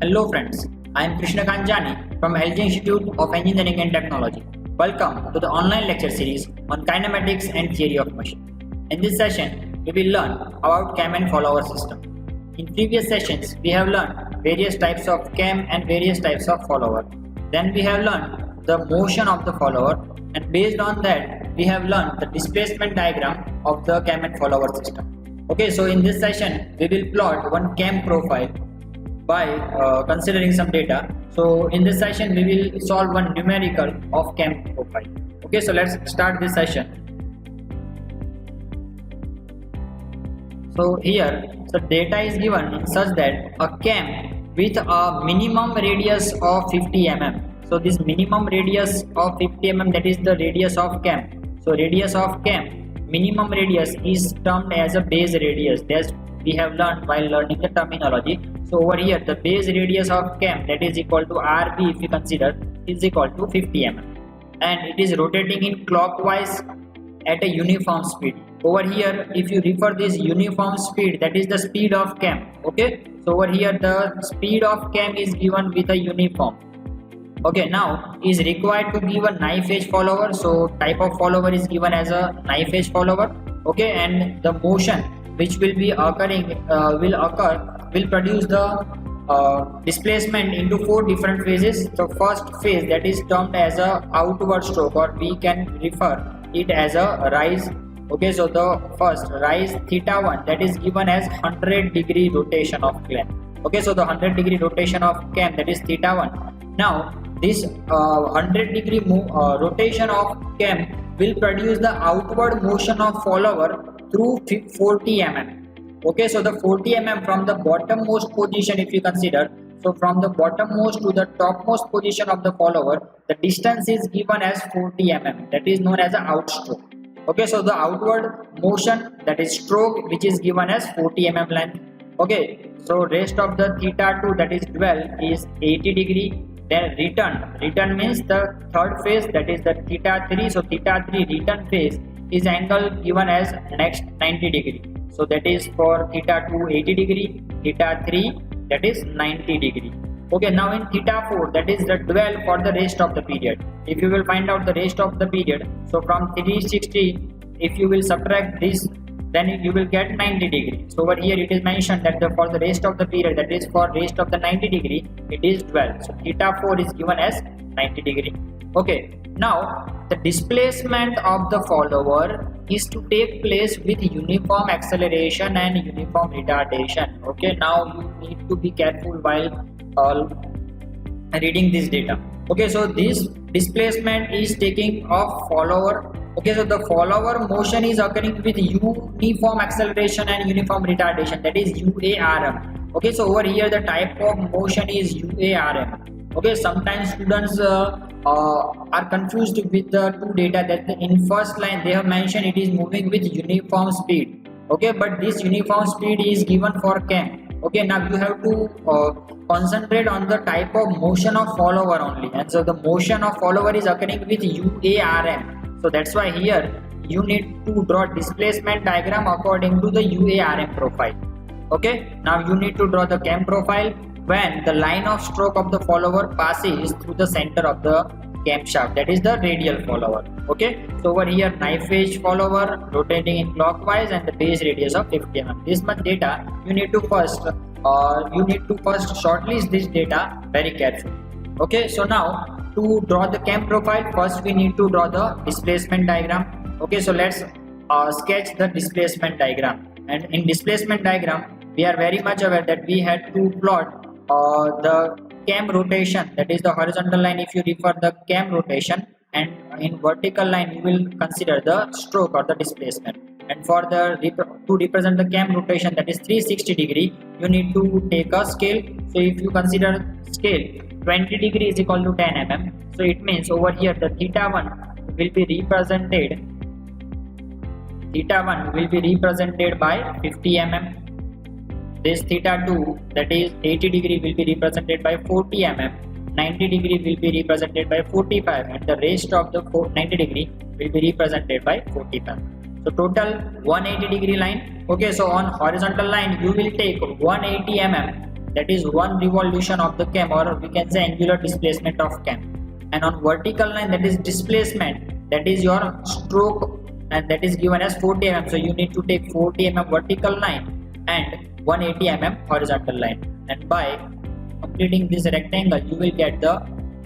Hello friends, I am Krishna Kanjani from LG Institute of Engineering and Technology. Welcome to the online lecture series on kinematics and theory of motion. In this session, we will learn about cam and follower system. In previous sessions, we have learned various types of cam and various types of follower. Then we have learned the motion of the follower, and based on that, we have learned the displacement diagram of the cam and follower system. Okay, so in this session, we will plot one cam profile by considering some data. So in this session, we will solve one numerical of cam profile. Okay, so let's start this session. So here, the data is given such that a cam with a minimum radius of 50 mm. So this minimum radius of 50 mm, that is the radius of cam. So radius of cam, minimum radius is termed as a base radius. That's we have learned while learning the terminology. So over here, the base radius of cam, that is equal to RB, if you consider, is equal to 50 mm, and it is rotating in clockwise at a uniform speed. Over here, if you refer this uniform speed, that is the speed of cam. Okay, so over here the speed of cam is given with a uniform. Okay, now is required to give a knife edge follower. So type of follower is given as a knife edge follower. Okay, and the motion which will be occurring will produce the displacement into 4 different phases. The first phase, that is termed as a outward stroke, or we can refer it as a rise. Okay, so the first rise theta1, that is given as 100-degree rotation of cam. Okay, so the 100-degree rotation of cam, that is theta1. Now this 100-degree rotation of cam will produce the outward motion of follower through 40 mm. Okay, so the 40 mm from the bottommost position, if you consider, so from the bottommost to the topmost position of the follower, the distance is given as 40 mm, that is known as an outstroke. Okay, so the outward motion, that is stroke, which is given as 40 mm length. Okay, so rest of the theta2, that is 12, is 80 degree. Then return means the third phase, that is the theta3. So theta3 return phase is angle given as next 90 degree. So that is for theta2 80 degree, theta3 that is 90 degree. Okay, now in theta4, that is the dwell for the rest of the period. If you will find out the rest of the period, so from 360, if you will subtract this, then you will get 90 degree. So over here it is mentioned that for the rest of the period, that is for rest of the 90 degree, it is 12. So theta4 is given as 90 degree. Okay, now the displacement of the follower is to take place with uniform acceleration and uniform retardation. Okay, now you need to be careful while reading this data. Okay, so this displacement is taking of follower. Okay, so the follower motion is occurring with uniform acceleration and uniform retardation, that is UARM. Okay, so over here the type of motion is UARM. Okay, sometimes students are confused with the two data, that in first line they have mentioned it is moving with uniform speed. Okay, but this uniform speed is given for cam. Okay, now you have to concentrate on the type of motion of follower only, and so the motion of follower is occurring with UARM. So that's why here you need to draw displacement diagram according to the UARM profile. Okay, now you need to draw the cam profile when the line of stroke of the follower passes through the center of the camshaft, that is the radial follower. Okay, so over here knife edge follower rotating in clockwise and the base radius of 50 mm. This much data you need to first shortlist this data very carefully. Okay, so now to draw the cam profile, first we need to draw the displacement diagram. Okay, so let's sketch the displacement diagram. And in displacement diagram, we are very much aware that we had to plot the cam rotation, that is the horizontal line if you refer the cam rotation, and in vertical line you will consider the stroke or the displacement. And for the to represent the cam rotation, that is 360 degree, you need to take a scale. So if you consider scale, 20 degree is equal to 10 mm. So it means over here the theta1 will be represented by 50 mm. This theta2, that is 80 degree, will be represented by 40 mm. 90 degree will be represented by 45, and the rest of the 90 degree will be represented by 45. So total 180 degree line. Okay, so on horizontal line you will take 180 mm that is one revolution of the cam, or we can say angular displacement of cam. And on vertical line, that is displacement, that is your stroke, and that is given as 40 mm. So you need to take 40 mm vertical line and 180 mm horizontal line, and by completing this rectangle you will get the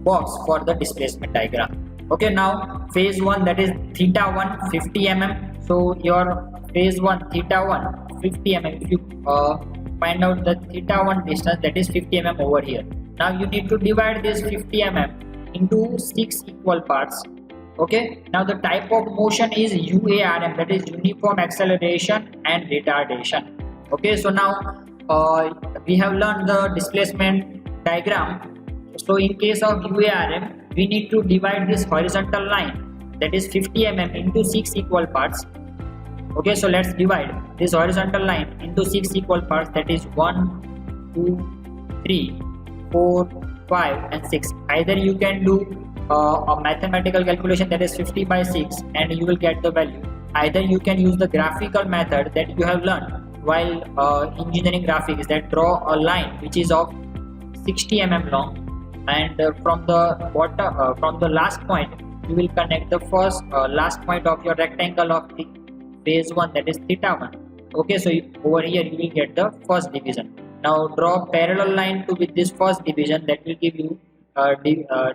box for the displacement diagram. Okay, now phase 1, that is theta 1 50 mm. So your phase 1 theta 1 50 mm, if you find out the theta 1 distance, that is 50 mm over here. Now you need to divide this 50 mm into 6 equal parts. Okay, now the type of motion is UARM, that is uniform acceleration and retardation. Okay, so now we have learned the displacement diagram. So in case of UARM, we need to divide this horizontal line, that is 50 mm, into 6 equal parts. Okay, so let's divide this horizontal line into 6 equal parts, that is 1, 2, 3, 4, 5 and 6. Either you can do a mathematical calculation, that is 50 by 6, and you will get the value. Either you can use the graphical method that you have learned while engineering graphics, that draw a line which is of 60 mm long, and from the bottom, from the last point, you will connect the first last point of your rectangle of the phase 1, that is theta 1. Okay, so over here you will get the first division. Now draw parallel line to with this first division, that will give you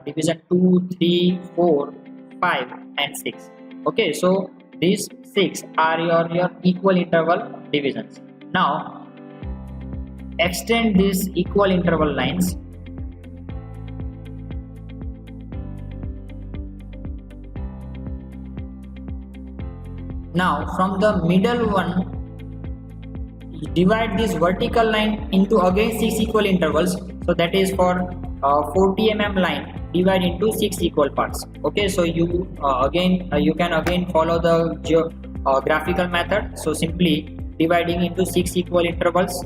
division 2, 3, 4, 5 and 6. Okay, so these 6 are your equal interval divisions. Now extend these equal interval lines. Now from the middle one, divide this vertical line into again 6 equal intervals. So that is for 40 mm line, divide into 6 equal parts. Okay, so you you can again follow the graphical method. So simply dividing into 6 equal intervals,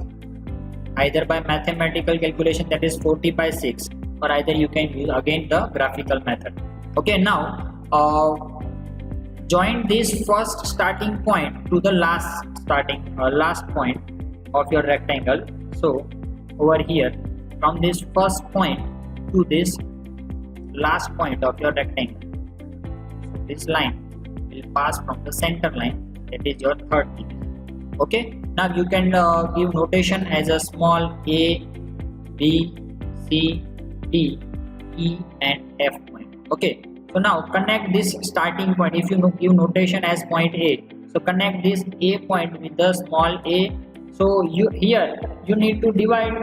either by mathematical calculation, that is 40 by 6, or either you can use again the graphical method. Okay, now join this first starting point to the last point of your rectangle. So over here, from this first point to this last point of your rectangle, so this line will pass from the center line, that is your third division. Okay, now you can give notation as a small a, b, c, d, e and f point. Okay, so now connect this starting point. If you give notation as point A, so connect this A point with the small a. So here you need to divide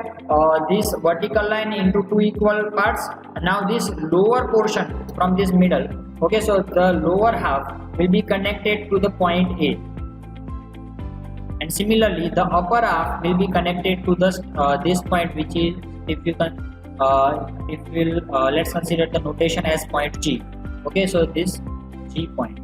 this vertical line into 2 equal parts. Now this lower portion from this middle, okay, so the lower half will be connected to the point A, and similarly the upper half will be connected to the this point, which is, if you can let's consider the notation as point G. Okay, so this G point.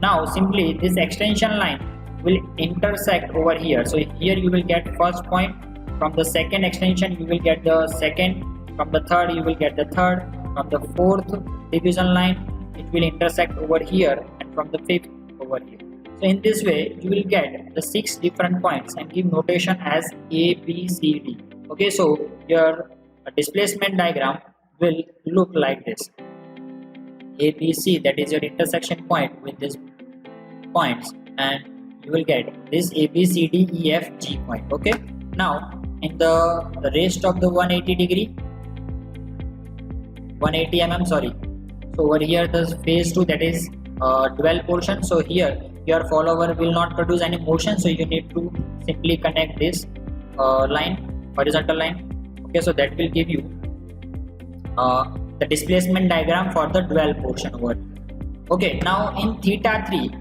Now simply this extension line will intersect over here. So here you will get first point, from the second extension you will get the second, from the third you will get the third, from the fourth division line it will intersect over here, and from the fifth over here. So in this way you will get the 6 different points and give notation as A, B, C, D. Okay, so your displacement diagram will look like this. A, B, C, that is your intersection point with these points, and you will get this A, B, C, D, E, F, G point. Okay, now in the rest of the 180 mm, sorry, so over here the phase 2, that is dual portion. So here your follower will not produce any motion, so you need to simply connect this line, horizontal line. Okay, so that will give you the displacement diagram for the dual portion over here. Okay, now in theta 3,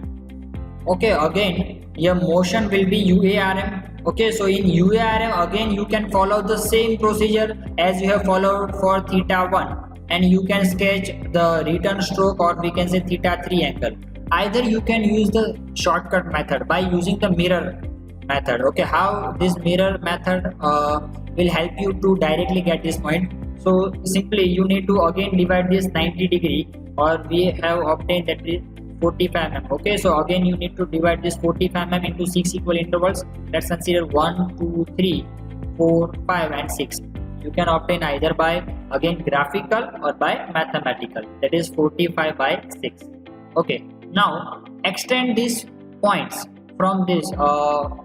okay, again your motion will be UARM. Okay, so in UARM again you can follow the same procedure as you have followed for theta 1, and you can sketch the return stroke, or we can say theta 3 angle. Either you can use the shortcut method by using the mirror method. Okay, how this mirror method will help you to directly get this point. So simply you need to again divide this 90 degree, or we have obtained that is 45 mm. Okay, so again you need to divide this 45 mm into 6 equal intervals. Let's consider 1, 2, 3, 4, 5 and 6. You can obtain either by again graphical or by mathematical, that is 45 by 6. Okay, now extend these points from this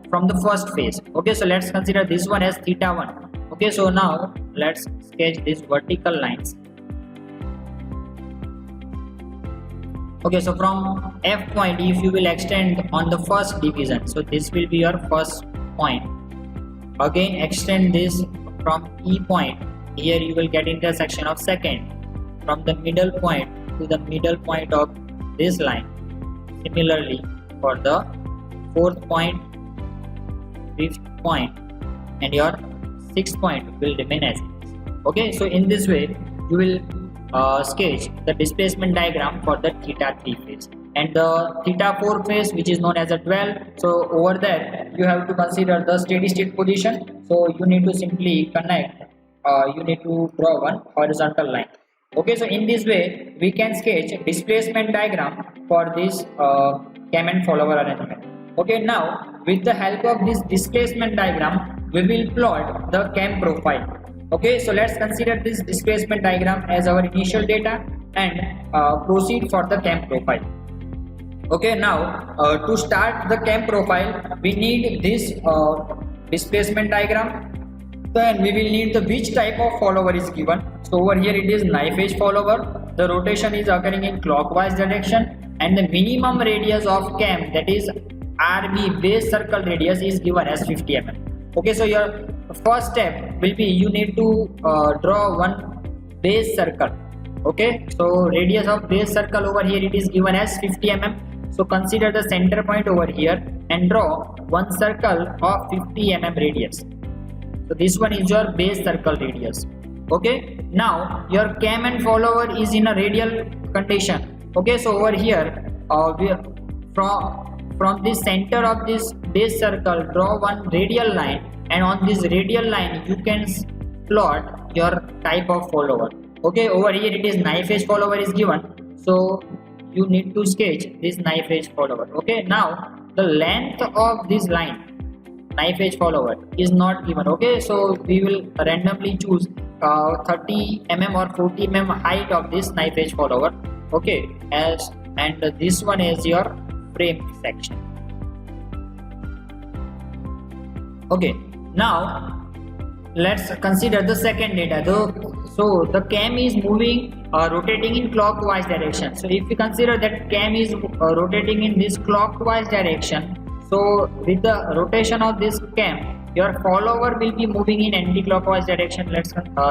from the first phase. Okay, so let's consider this one as theta 1. Okay, so now let's sketch these vertical lines. Okay, so from F point, if you will extend on the first division, so this will be your first point. Again extend this from E point, here you will get intersection of second, from the middle point to the middle point of this line. Similarly for the fourth point, fifth point and your sixth point will remain as it is. Okay, so in this way you will sketch the displacement diagram for the theta 3 phase, and the theta 4 phase, which is known as a dwell. So over there you have to consider the steady state position, so you need to simply connect, you need to draw one horizontal line. Okay, so in this way we can sketch displacement diagram for this cam and follower arrangement. Okay, now with the help of this displacement diagram we will plot the cam profile. Okay, so let's consider this displacement diagram as our initial data and proceed for the cam profile. Okay, now to start the cam profile we need this displacement diagram. Then we will need the which type of follower is given. So over here it is knife edge follower, the rotation is occurring in clockwise direction, and the minimum radius of cam, that is RB, base circle radius, is given as 50 mm. Okay, so your first step will be you need to draw one base circle. Okay, so radius of base circle over here it is given as 50 mm. So consider the center point over here and draw one circle of 50 mm radius. So this one is your base circle radius. Okay, now your cam and follower is in a radial condition. Okay, so over here from the center of this base circle draw one radial line, and on this radial line you can plot your type of follower. Okay, over here it is knife edge follower is given, so you need to sketch this knife edge follower. Okay, now the length of this line knife edge follower is not given. Okay, so we will randomly choose 30 mm or 40 mm height of this knife edge follower. Okay, and this one is your frame section. Okay, now let's consider the second data. So the cam is moving rotating in clockwise direction. So if we consider that cam is rotating in this clockwise direction, so with the rotation of this cam your follower will be moving in anti-clockwise direction.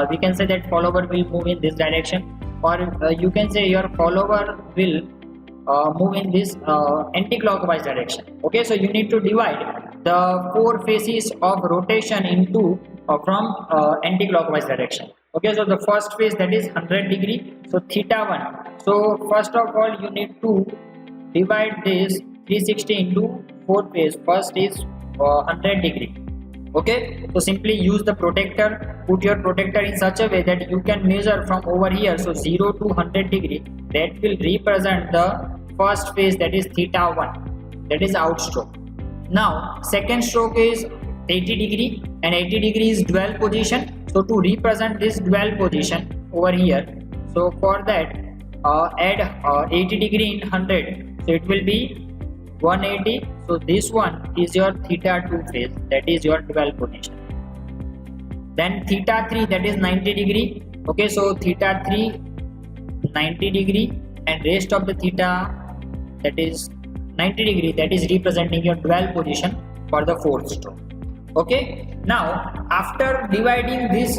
We can say that follower will move in this direction, or you can say your follower will move in this anti-clockwise direction. Okay, so you need to divide the four phases of rotation into from anti-clockwise direction. Okay, so the first phase, that is 100 degree, so theta 1. So first of all you need to divide this 360 into 4 phase. First is 100 degree. Okay, so simply use the protractor, put your protractor in such a way that you can measure from over here, so 0 to 100 degree, that will represent the first phase, that is theta 1, that is outstroke. Now second stroke is 80 degree, and 80 degree is dwell position. So to represent this dwell position over here, so for that add 80 degree in 100, so it will be 180. So this one is your theta 2 phase, that is your dwell position. Then theta 3, that is 90 degree. Okay, so theta 3 90 degree, and rest of the theta, that is 90 degree, that is representing your dwell position for the fourth stroke. Okay, now after dividing this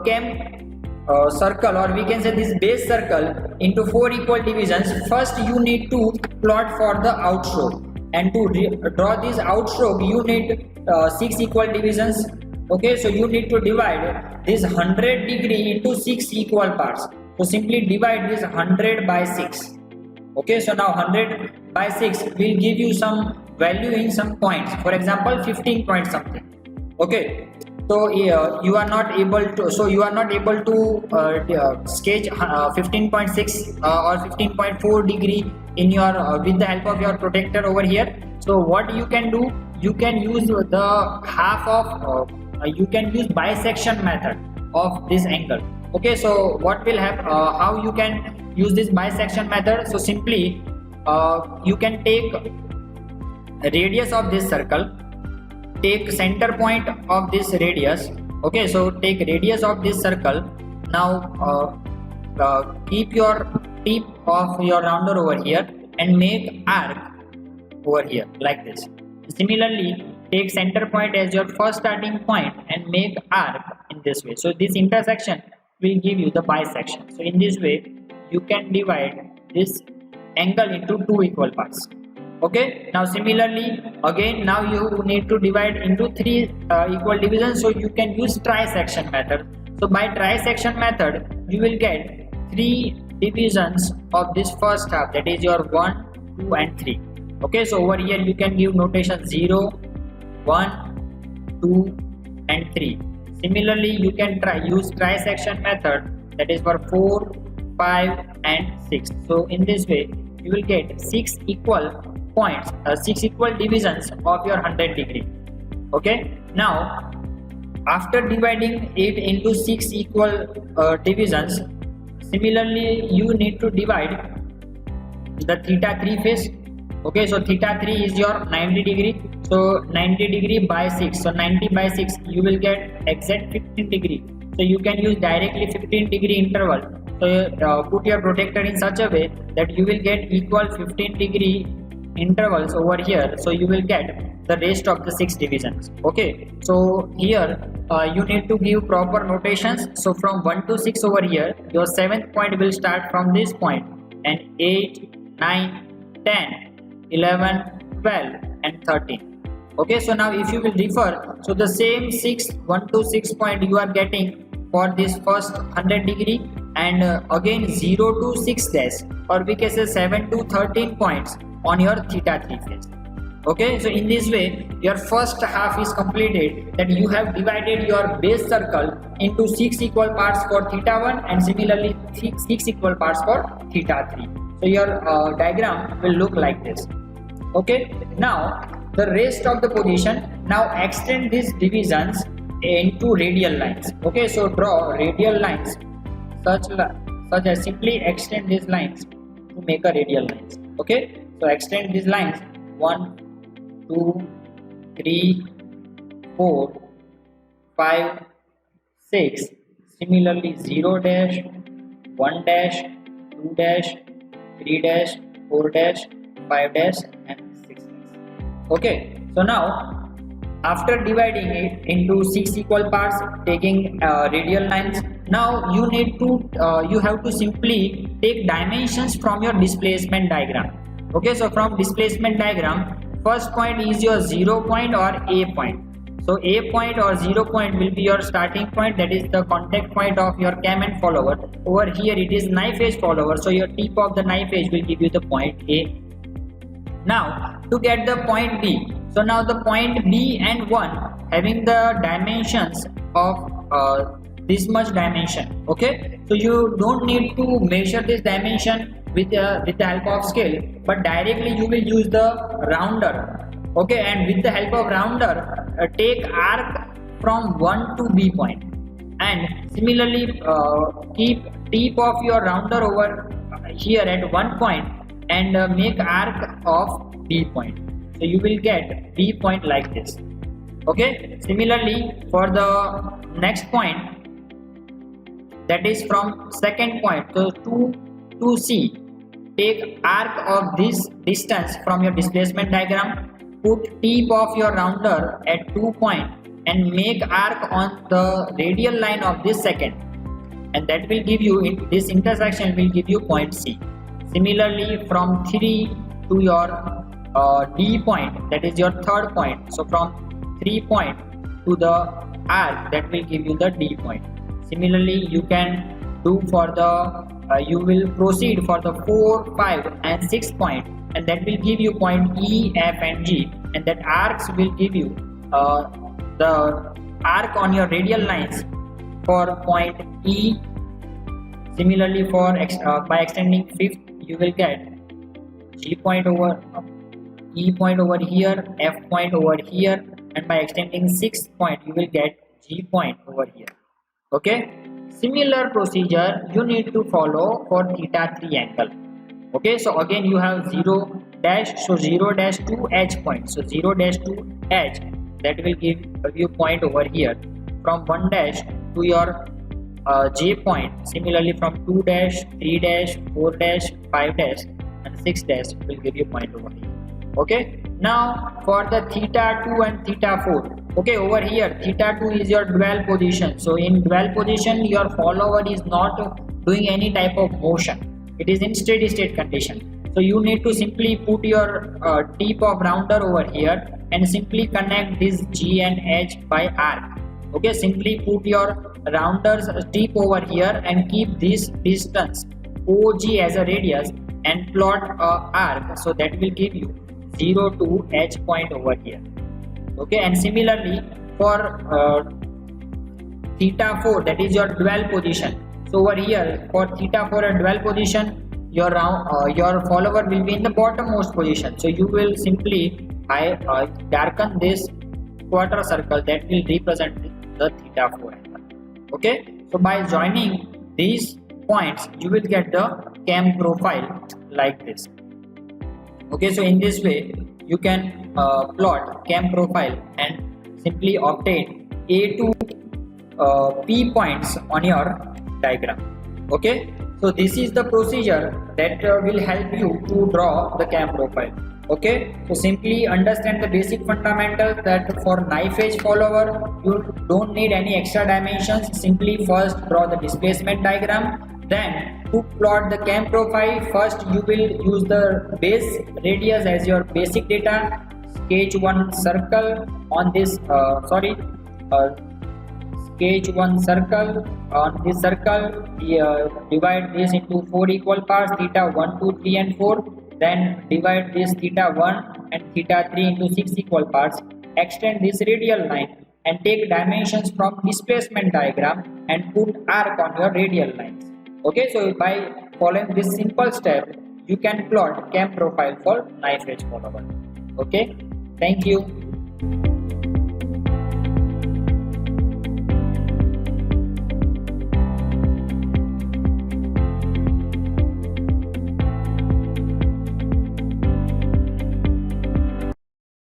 cam circle, or we can say this base circle, into 4 equal divisions, first you need to plot for the outstroke, and to draw this outstroke you need 6 equal divisions. Okay, so you need to divide this 100 degree into 6 equal parts. So simply divide this 100 by 6. Okay, so now 100 by 6 will give you some value in some points, for example 15 point something. Okay, so you are not able to sketch 15.6 or 15.4 degree in your with the help of your protractor over here. So what you can do, you can use the half of you can use bisection method of this angle. Okay, so what will happen, how you can use this bisection method? So simply you can take radius of this circle, take center point of this radius. Okay, so take radius of this circle. Now keep your tip of your rounder over here and make arc over here like this. Similarly, take center point as your first starting point and make arc in this way. So this intersection will give you the bisection. So in this way you can divide this angle into two equal parts. Okay, now similarly again now you need to divide into three equal divisions, so you can use trisection method. So by trisection method you will get three divisions of this first half, that is your 1, 2 and 3. Okay, so over here you can give notation 0, 1, 2 and 3. Similarly you can use trisection method, that is for 4, 5 and 6. So in this way you will get 6 equal points, 6 equal divisions of your 100 degree. Okay, now after dividing it into 6 equal divisions, similarly you need to divide the theta 3 phase. Okay, so theta 3 is your 90 degree, so 90 degree by 6, so 90 by 6 you will get exact 15 degree. So you can use directly 15 degree interval. So put your protractor in such a way that you will get equal 15 degree intervals over here, so you will get the rest of the 6 divisions. Okay, so here you need to give proper notations. So from 1 to 6 over here, your 7th point will start from this point, and 8, 9, 10, 11, 12 and 13. Okay, so now if you will refer, so the same 1 to 6 point you are getting for this first 100 degree, and again 0 to 6 dash, or we can say 7 to 13 points on your theta 3 phase. Okay, so in this way your first half is completed, that you have divided your base circle into 6 equal parts for theta 1 and similarly 6 equal parts for theta 3. So your diagram will look like this. Okay, now the rest of the position, now extend these divisions into radial lines. Okay, so draw radial lines such as simply extend these lines to make a radial lines. Okay, so extend these lines 1, 2, 3, 4, 5, 6. Similarly 0 dash, 1 dash, 2 dash, 3 dash, 4 dash, 5 dash and 6 dash. Okay, so now after dividing it into 6 equal parts, taking radial lines, now you need to you have to simply take dimensions from your displacement diagram. Okay, so from displacement diagram, first point is your 0 point or A point. So A point or 0 point will be your starting point, that is the contact point of your cam and follower. Over here it is knife edge follower, so your tip of the knife edge will give you the point A. Now to get the point B, so now the point B and 1 having the dimensions of this much dimension. Okay, so you don't need to measure this dimension with the help of scale, but directly you will use the rounder. Okay, and with the help of rounder take arc from 1 to B point, and similarly keep tip of your rounder over here at 1 point and make arc of B point. So you will get B point like this. Okay, similarly for the next point, that is from second point, so 2 to C, take arc of this distance from your displacement diagram, put tip of your rounder at 2 point and make arc on the radial line of this second, and that will give you, this intersection will give you point C. Similarly from 3 to your D point, that is your third point, so from 3 point to the arc, that will give you the D point. Similarly you can do for the you will proceed for the 4, 5 and 6 point, and that will give you point E, F and G, and that arcs will give you the arc on your radial lines for point E. Similarly for by extending 5th you will get G point over E point over here, F point over here, and by extending 6th point you will get G point over here. Okay, similar procedure you need to follow for theta 3 angle. Okay, so again you have 0 dash, so 0 dash to H point, so 0 dash to H, that will give you point over here from 1 dash to your J point. Similarly from 2 dash, 3 dash, 4 dash, 5 dash and 6 dash will give you point over here. Okay, now for the theta 2 and theta 4. Okay, over here theta 2 is your dwell position. So in dwell position your follower is not doing any type of motion, it is in steady state condition. So you need to simply put your tip of rounder over here and simply connect this G and H by arc. Okay, simply put your rounder's tip over here and keep this distance OG as a radius and plot a arc, so that will give you 0 to H point over here. Okay, and similarly for theta 4, that is your dwell position. So over here for theta 4 and dwell position, your follower will be in the bottommost position. So you will simply darken this quarter circle that will represent the theta 4 angle. Okay, so by joining these points you will get the cam profile like this. Okay, so in this way you can plot cam profile and simply obtain A to P points on your diagram. Okay, so this is the procedure that will help you to draw the cam profile. Okay, so simply understand the basic fundamentals that for knife edge follower you don't need any extra dimensions. Simply first draw the displacement diagram, then to plot the cam profile, first you will use the base radius as your basic data. Sketch one circle on this sketch one circle on this circle, divide this into 4 equal parts, theta 1, 2, 3 and 4, then divide this theta 1 and theta 3 into 6 equal parts, extend this radial line and take dimensions from displacement diagram and put arc on your radial lines. Okay, so by following this simple step you can plot cam profile for knife edge follower. Okay, thank you.